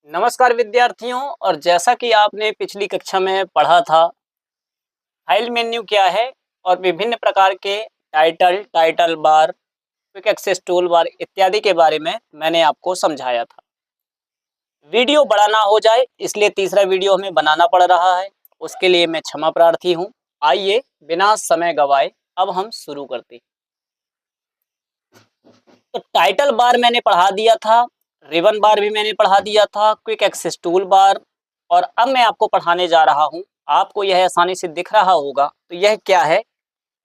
नमस्कार विद्यार्थियों। और जैसा कि आपने पिछली कक्षा में पढ़ा था, फाइल मेन्यू क्या है और विभिन्न प्रकार के title bar, quick access tool bar इत्यादि के बारे में मैंने आपको समझाया था। वीडियो बड़ा ना हो जाए इसलिए तीसरा वीडियो हमें बनाना पड़ रहा है, उसके लिए मैं क्षमा प्रार्थी हूँ। आइए बिना समय गवाए अब हम शुरू करते हैं। तो टाइटल बार मैंने पढ़ा दिया था, रिबन बार भी मैंने पढ़ा दिया था, क्विक एक्सेस टूल बार, और अब मैं आपको पढ़ाने जा रहा हूं। आपको यह आसानी से दिख रहा होगा, तो यह क्या है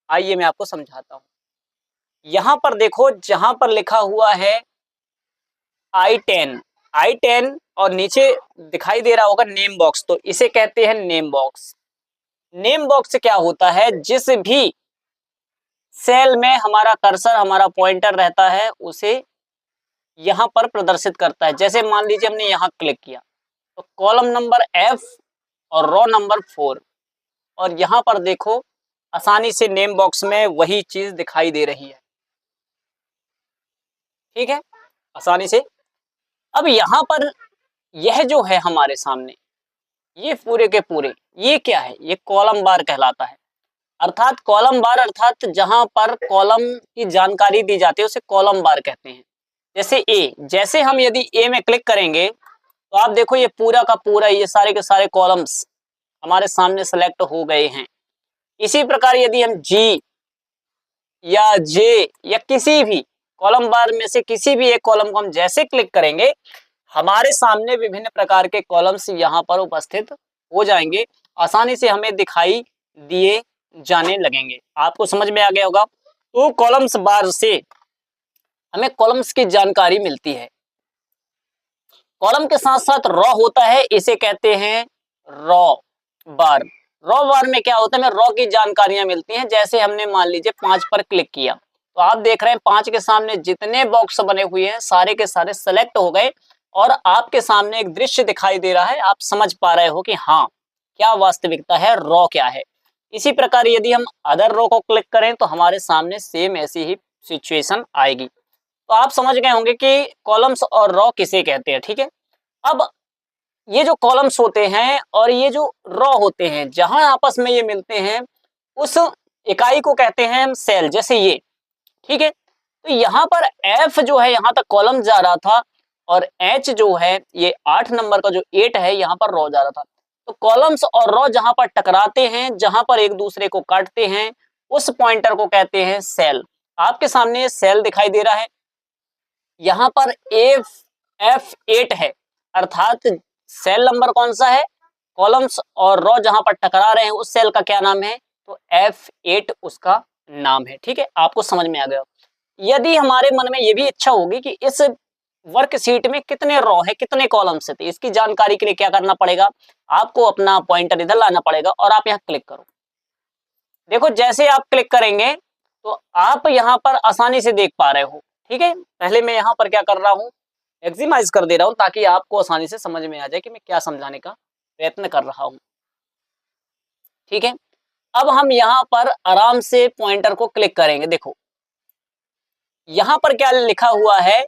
आइए मैं आपको समझाता हूं। यहां पर देखो, जहां पर लिखा हुआ है I10 और नीचे दिखाई दे रहा होगा नेम बॉक्स, तो इसे कहते हैं नेम बॉक्स। नेम बॉक्स क्या होता है? जिस भी सेल में हमारा कर्सर, हमारा पॉइंटर रहता है, उसे यहां पर प्रदर्शित करता है। जैसे मान लीजिए हमने यहां क्लिक किया तो कॉलम नंबर F और रो नंबर 4, और यहां पर देखो आसानी से नेम बॉक्स में वही चीज दिखाई दे रही है। ठीक है, आसानी से। अब यहां पर यह जो है हमारे सामने, ये पूरे के पूरे ये क्या है? ये कॉलम बार कहलाता है। अर्थात कॉलम बार अर्थात जहां पर कॉलम की जानकारी दी जाती है उसे कॉलम बार कहते हैं। जैसे ए, जैसे हम यदि ए में क्लिक करेंगे तो आप देखो ये पूरा का पूरा, ये सारे के सारे कॉलम्स हमारे सामने सेलेक्ट हो गए हैं। इसी प्रकार यदि हम जी या जे या किसी भी कॉलम बार में से किसी भी एक कॉलम को हम जैसे क्लिक करेंगे, हमारे सामने विभिन्न प्रकार के कॉलम्स यहाँ पर उपस्थित हो जाएंगे, आसानी से हमें दिखाई दिए जाने लगेंगे। आपको समझ में आ गया होगा। तो कॉलम्स बार से हमें कॉलम्स की जानकारी मिलती है। कॉलम के साथ साथ रॉ होता है, इसे कहते हैं रॉ बार। रॉ बार में क्या होता है? हमें रॉ की जानकारियां मिलती हैं। जैसे हमने मान लीजिए 5 पर क्लिक किया तो आप देख रहे हैं 5 के सामने जितने बॉक्स बने हुए हैं सारे के सारे सेलेक्ट हो गए और आपके सामने एक दृश्य दिखाई दे रहा है। आप समझ पा रहे हो कि हाँ, क्या वास्तविकता है, रॉ क्या है। इसी प्रकार यदि हम अदर रॉ को क्लिक करें तो हमारे सामने सेम ऐसी ही सिचुएशन आएगी। तो आप समझ गए होंगे कि कॉलम्स और रॉ किसे कहते हैं। ठीक है, अब ये जो कॉलम्स होते हैं और ये जो रॉ होते हैं, जहां आपस में ये मिलते हैं उस इकाई को कहते हैं हम सेल। जैसे ये, ठीक है, तो यहाँ पर F जो है यहाँ तक कॉलम जा रहा था और H जो है ये 8 नंबर का जो 8 है यहाँ पर रॉ जा रहा था। तो कॉलम्स और रॉ जहां पर टकराते हैं, जहां पर एक दूसरे को काटते हैं, उस पॉइंटर को कहते हैं सेल। आपके सामने ये सेल दिखाई दे रहा है, यहाँ पर F8 है, अर्थात सेल नंबर कौन सा है? कॉलम्स और रो जहां पर टकरा रहे हैं उस सेल का क्या नाम है? तो F8 उसका नाम है। ठीक है, आपको समझ में आ गया। यदि हमारे मन में ये भी इच्छा होगी कि इस वर्कशीट में कितने रो है, कितने कॉलम्स है, तो इसकी जानकारी के लिए क्या करना पड़ेगा? आपको अपना पॉइंटर इधर लाना पड़ेगा और आप यहाँ क्लिक करो। देखो जैसे आप क्लिक करेंगे तो आप यहाँ पर आसानी से देख पा रहे हो। ठीक है, पहले मैं यहाँ पर क्या कर रहा हूँ, एक्सिमाइज कर दे रहा हूँ ताकि आपको आसानी से समझ में आ जाए कि मैं क्या समझाने का प्रयत्न कर रहा हूँ। ठीक है, अब हम यहाँ पर आराम से पॉइंटर को क्लिक करेंगे। देखो यहाँ पर क्या लिखा हुआ है?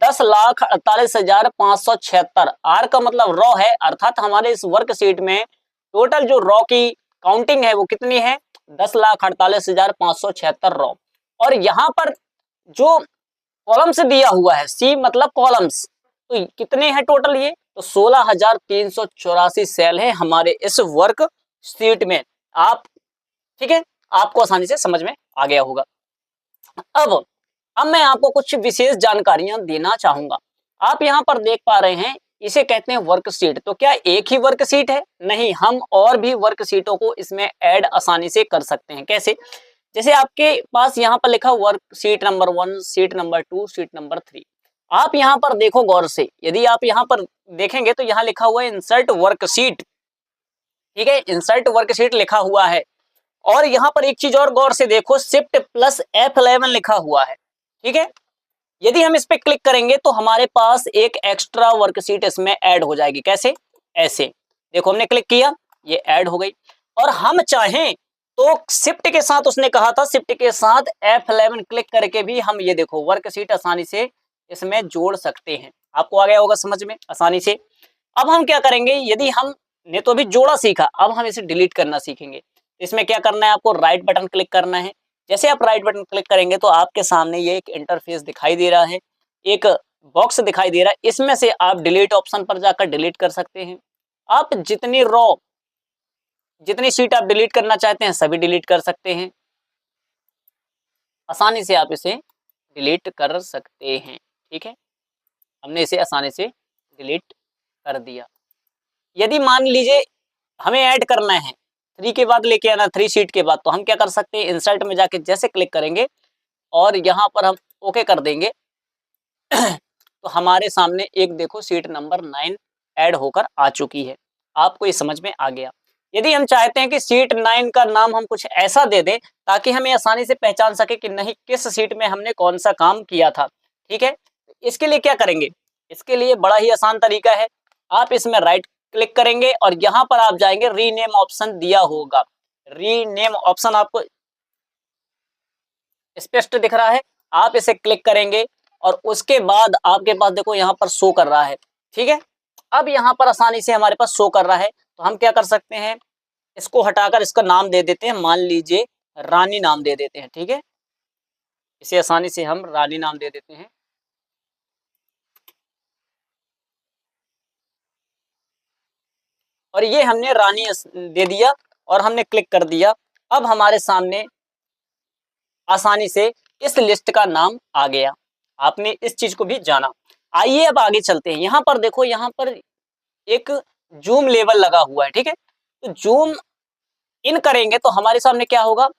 10,48,576। आर का मतलब रॉ है, अर्थात हमारे इस वर्कशीट में टोटल जो रॉ की काउंटिंग है वो कितनी है? 10,48,576 रॉ। और यहाँ पर जो कॉलम्स दिया हुआ है, सी मतलब कॉलम्स, तो कितने हैं टोटल? ये तो 16,384 सेल है हमारे इस वर्क शीट में। आप, ठीक है, आपको आसानी से समझ में आ गया होगा। अब मैं आपको कुछ विशेष जानकारियां देना चाहूंगा। आप यहाँ पर देख पा रहे हैं, इसे कहते हैं वर्कशीट। तो क्या एक ही वर्कशीट है? नहीं, हम और भी वर्कशीटों को इसमें ऐड आसानी से कर सकते हैं। कैसे? जैसे आपके पास यहाँ पर लिखा worksheet number 1, sheet number 2, sheet number 3। आप यहाँ पर देखो गौर से, यदि आप यहाँ पर देखेंगे तो यहाँ लिखा हुआ है इंसर्ट वर्कशीट। ठीक है, इंसर्ट वर्कशीट लिखा हुआ है। और यहाँ पर एक चीज और गौर से देखो, शिफ्ट प्लस F11 लिखा हुआ है। ठीक है, यदि हम इस पे क्लिक करेंगे तो हमारे पास एक एक्स्ट्रा वर्कशीट इसमें ऐड हो जाएगी। कैसे? ऐसे देखो, हमने क्लिक किया, ये ऐड हो गई। और हम चाहें तो शिफ्ट के साथ, उसने कहा था शिफ्ट के साथ F11 क्लिक करके भी हम ये देखो वर्कशीट आसानी से इसमें जोड़ सकते हैं। आपको आ गया होगा समझ में आसानी से। अब हम क्या करेंगे, यदि हमने तो अभी जोड़ा सीखा, अब हम इसे डिलीट करना सीखेंगे। इसमें क्या करना है, आपको राइट बटन क्लिक करना है। जैसे आप राइट बटन क्लिक करेंगे तो आपके सामने ये एक इंटरफेस दिखाई दे रहा है, एक बॉक्स दिखाई दे रहा है। इसमें से आप डिलीट ऑप्शन पर जाकर डिलीट कर सकते हैं। आप जितनी शीट आप डिलीट करना चाहते हैं सभी डिलीट कर सकते हैं। आसानी से आप इसे डिलीट कर सकते हैं। ठीक है, हमने इसे आसानी से डिलीट कर दिया। यदि मान लीजिए हमें ऐड करना है, 3 के बाद लेके आना, 3 शीट के बाद, तो हम क्या कर सकते हैं, इंसर्ट में जाके जैसे क्लिक करेंगे और यहाँ पर हम ओके कर देंगे तो हमारे सामने एक देखो शीट नंबर 9 ऐड होकर आ चुकी है। आपको ये समझ में आ गया। यदि हम चाहते हैं कि शीट 9 का नाम हम कुछ ऐसा दे दें ताकि हमें आसानी से पहचान सके कि नहीं किस शीट में हमने कौन सा काम किया था। ठीक है, इसके लिए क्या करेंगे, इसके लिए बड़ा ही आसान तरीका है। आप इसमें राइट क्लिक करेंगे और यहाँ पर आप जाएंगे, रीनेम ऑप्शन दिया होगा, रीनेम ऑप्शन आपको स्पष्ट दिख रहा है, आप इसे क्लिक करेंगे और उसके बाद आपके पास देखो यहाँ पर शो कर रहा है। ठीक है, अब यहाँ पर आसानी से हमारे पास शो कर रहा है, तो हम क्या कर सकते हैं, इसको हटाकर इसका नाम दे देते हैं, मान लीजिए रानी नाम दे देते हैं। ठीक है, इसे आसानी से हम रानी नाम दे देते हैं। और ये हमने रानी दे दिया और हमने क्लिक कर दिया। अब हमारे सामने आसानी से इस लिस्ट का नाम आ गया। आपने इस चीज को भी जाना। आइए अब आगे चलते हैं। यहाँ पर देखो, यहाँ पर एक जूम लेवल लगा हुआ है। ठीक है, तो जूम इन करेंगे तो हमारे सामने क्या होगा,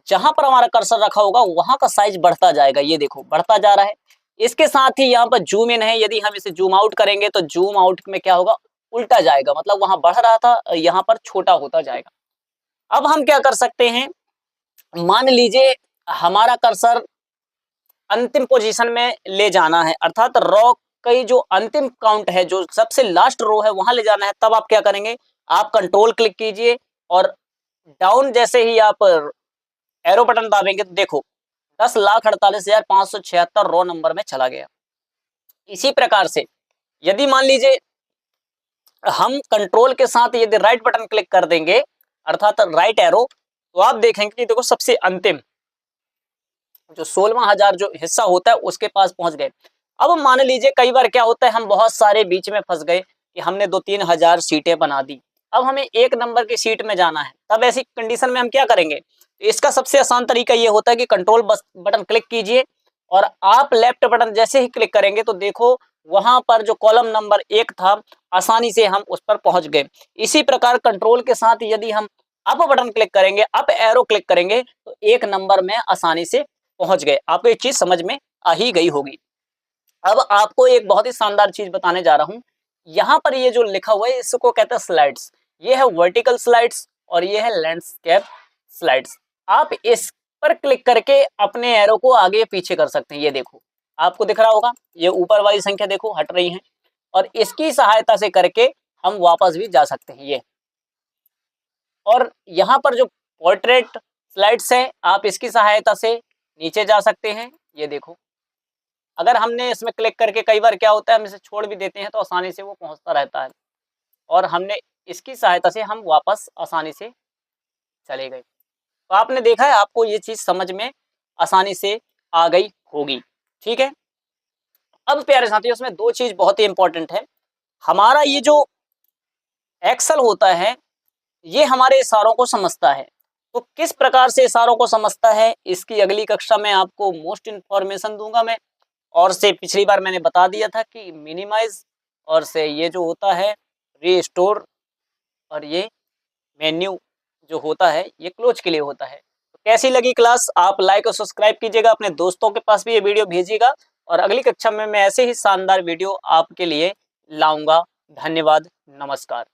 जहां पर हमारा कर्सर रखा होगा वहां का साइज बढ़ता जाएगा। ये देखो बढ़ता जा रहा है। इसके साथ ही यहाँ पर जूम इन है, यदि हम इसे जूम आउट करेंगे तो जूम आउट में क्या होगा, उल्टा जाएगा, मतलब वहां बढ़ रहा था यहाँ पर छोटा होता जाएगा। अब हम क्या कर सकते हैं, मान लीजिए हमारा कर्सर अंतिम पोजीशन में ले जाना है, अर्थात रो की जो अंतिम काउंट है, जो सबसे लास्ट रो है वहां ले जाना है। तब आप क्या करेंगे, आप कंट्रोल क्लिक कीजिए और डाउन जैसे ही आप एरो बटन दाबेंगे तो देखो 10,48,576 रो नंबर में चला गया। इसी प्रकार से यदि मान लीजिए हम कंट्रोल के साथ यदि राइट बटन क्लिक कर देंगे, अर्थात राइट एरो, तो आप देखेंगे कि देखो सबसे अंतिम जो 16,000 जो हिस्सा होता है उसके पास पहुंच गए। अब मान लीजिए कई बार क्या होता है, हम बहुत सारे बीच में फंस गए कि हमने 2-3 हजार सीटें बना दी, अब हमें 1 नंबर की सीट में जाना है। तब ऐसी कंडीशन में हम क्या करेंगे, इसका सबसे आसान तरीका ये होता है कि कंट्रोल बटन क्लिक कीजिए और आप लेफ्ट बटन जैसे ही क्लिक करेंगे तो देखो वहां पर जो कॉलम नंबर 1 था आसानी से हम उस पर पहुंच गए। इसी प्रकार कंट्रोल के साथ यदि हम अप बटन क्लिक करेंगे, अप एरो क्लिक करेंगे तो 1 नंबर में आसानी से पहुंच गए। आपको ये चीज समझ में आ ही गई होगी। अब आपको एक बहुत ही शानदार चीज बताने जा रहा हूं। यहाँ पर ये जो लिखा हुआ है इसको कहते हैं स्लाइड्स। ये है वर्टिकल स्लाइड्स और ये है लैंडस्केप स्लाइड्स। आप इस पर क्लिक करके अपने एरो को आगे पीछे कर सकते हैं। ये देखो आपको दिख रहा होगा, ये ऊपर वाली संख्या देखो हट रही है और इसकी सहायता से करके हम वापस भी जा सकते हैं। ये और यहाँ पर जो पोर्ट्रेट स्लाइड्स है आप इसकी सहायता से नीचे जा सकते हैं। ये देखो अगर हमने इसमें क्लिक करके, कई बार क्या होता है हम इसे छोड़ भी देते हैं तो आसानी से वो पहुंचता रहता है और हमने इसकी सहायता से हम वापस आसानी से चले गए। तो आपने देखा है, आपको ये चीज समझ में आसानी से आ गई होगी। ठीक है, अब प्यारे साथियों इसमें 2 चीज बहुत ही इंपॉर्टेंट है। हमारा ये जो एक्सेल होता है ये हमारे इशारों को समझता है। तो किस प्रकार से इशारों को समझता है इसकी अगली कक्षा में आपको मोस्ट इन्फॉर्मेशन दूंगा मैं। और से पिछली बार मैंने बता दिया था कि मिनिमाइज और से ये जो होता है रीस्टोर और ये मेन्यू जो होता है ये क्लोज के लिए होता है। तो कैसी लगी क्लास, आप लाइक और सब्सक्राइब कीजिएगा, अपने दोस्तों के पास भी ये वीडियो भेजिएगा और अगली कक्षा में मैं ऐसे ही शानदार वीडियो आपके लिए लाऊंगा। धन्यवाद, नमस्कार।